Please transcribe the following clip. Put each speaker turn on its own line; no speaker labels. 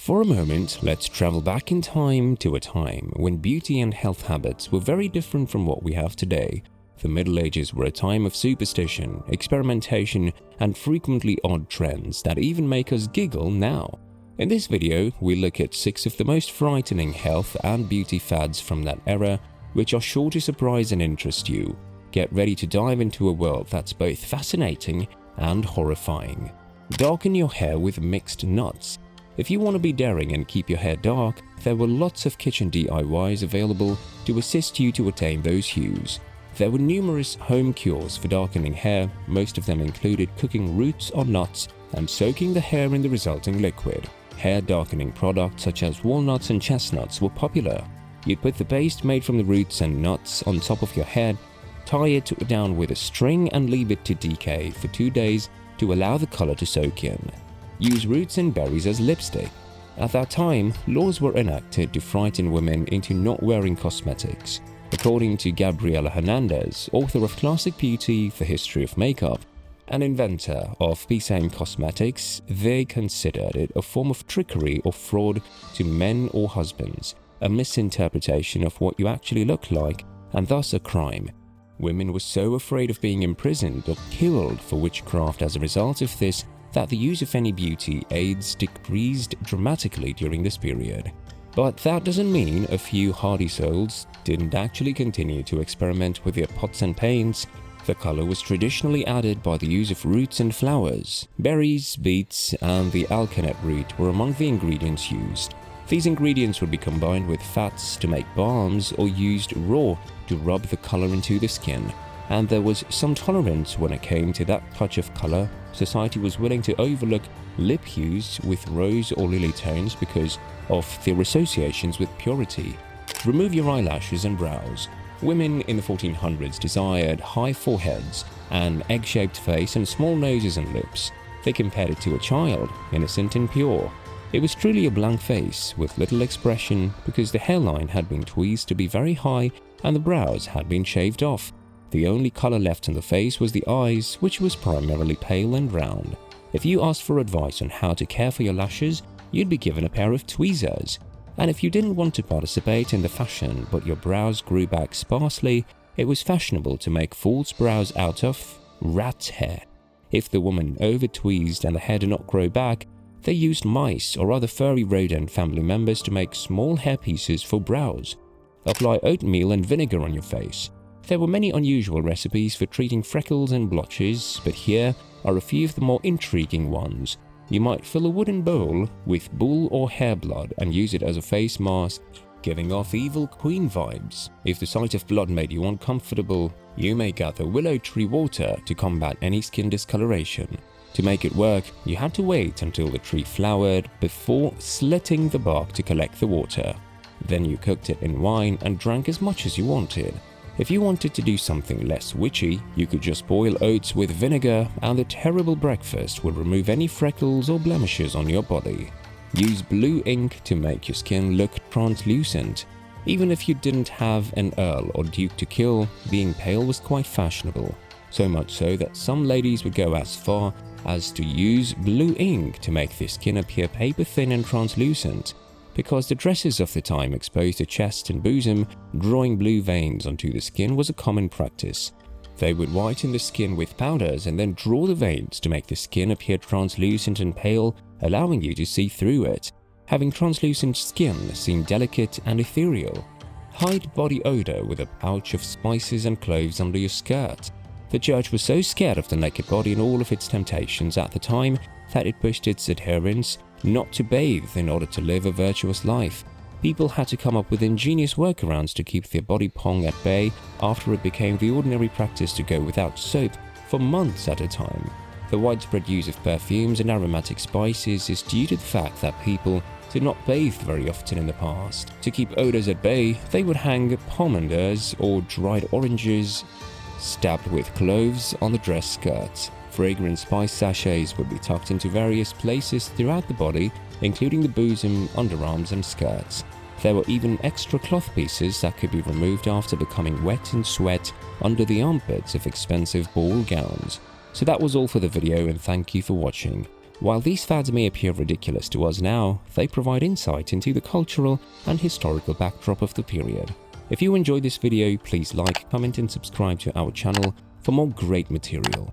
For a moment, let's travel back in time to a time when beauty and health habits were very different from what we have today. The Middle Ages were a time of superstition, experimentation, and frequently odd trends that even make us giggle now. In this video, we look at 6 of the most frightening health and beauty fads from that era, which are sure to surprise and interest you. Get ready to dive into a world that's both fascinating and horrifying. Darken your hair with mixed nuts. If you want to be daring and keep your hair dark, there were lots of kitchen DIYs available to assist you to attain those hues. There were numerous home cures for darkening hair. Most of them included cooking roots or nuts and soaking the hair in the resulting liquid. Hair darkening products such as walnuts and chestnuts were popular. You'd put the paste made from the roots and nuts on top of your head, tie it down with a string and leave it to decay for 2 days to allow the color to soak in. Use roots and berries as lipstick. At that time, laws were enacted to frighten women into not wearing cosmetics. According to Gabriela Hernandez, author of Classic Beauty: The History of Makeup, and inventor of PSAM Cosmetics, they considered it a form of trickery or fraud to men or husbands, a misinterpretation of what you actually look like, and thus a crime. Women were so afraid of being imprisoned or killed for witchcraft as a result of this that the use of any beauty aids decreased dramatically during this period. But that doesn't mean a few hardy souls didn't actually continue to experiment with their pots and pans. The color was traditionally added by the use of roots and flowers. Berries, beets, and the alkanet root were among the ingredients used. These ingredients would be combined with fats to make balms or used raw to rub the color into the skin. And there was some tolerance when it came to that touch of color. Society was willing to overlook lip hues with rose or lily tones because of their associations with purity. Remove your eyelashes and brows. Women in the 1400s desired high foreheads, an egg-shaped face, and small noses and lips. They compared it to a child, innocent and pure. It was truly a blank face with little expression because the hairline had been tweezed to be very high and the brows had been shaved off. The only color left on the face was the eyes, which was primarily pale and round. If you asked for advice on how to care for your lashes, you'd be given a pair of tweezers. And if you didn't want to participate in the fashion but your brows grew back sparsely, it was fashionable to make false brows out of rat hair. If the woman over-tweezed and the hair did not grow back, they used mice or other furry rodent family members to make small hair pieces for brows. Apply oatmeal and vinegar on your face. There were many unusual recipes for treating freckles and blotches, but here are a few of the more intriguing ones. You might fill a wooden bowl with bull or hare blood and use it as a face mask, giving off evil queen vibes. If the sight of blood made you uncomfortable, you may gather willow tree water to combat any skin discoloration. To make it work, you had to wait until the tree flowered before slitting the bark to collect the water. Then you cooked it in wine and drank as much as you wanted. If you wanted to do something less witchy, you could just boil oats with vinegar and the terrible breakfast would remove any freckles or blemishes on your body. Use blue ink to make your skin look translucent. Even if you didn't have an earl or duke to kill, being pale was quite fashionable. So much so that some ladies would go as far as to use blue ink to make their skin appear paper thin and translucent. Because the dresses of the time exposed the chest and bosom, drawing blue veins onto the skin was a common practice. They would whiten the skin with powders and then draw the veins to make the skin appear translucent and pale, allowing you to see through it. Having translucent skin seemed delicate and ethereal. Hide body odor with a pouch of spices and cloves under your skirt. The church was so scared of the naked body and all of its temptations at the time that it pushed its adherents not to bathe in order to live a virtuous life. People had to come up with ingenious workarounds to keep their body pong at bay after it became the ordinary practice to go without soap for months at a time. The widespread use of perfumes and aromatic spices is due to the fact that people did not bathe very often in the past. To keep odors at bay, they would hang pomanders or dried oranges stabbed with cloves on the dress skirts. Fragrant spice sachets would be tucked into various places throughout the body, including the bosom, underarms, and skirts. There were even extra cloth pieces that could be removed after becoming wet in sweat under the armpits of expensive ball gowns. So that was all for the video, and thank you for watching. While these fads may appear ridiculous to us now, they provide insight into the cultural and historical backdrop of the period. If you enjoyed this video, please like, comment and subscribe to our channel for more great material.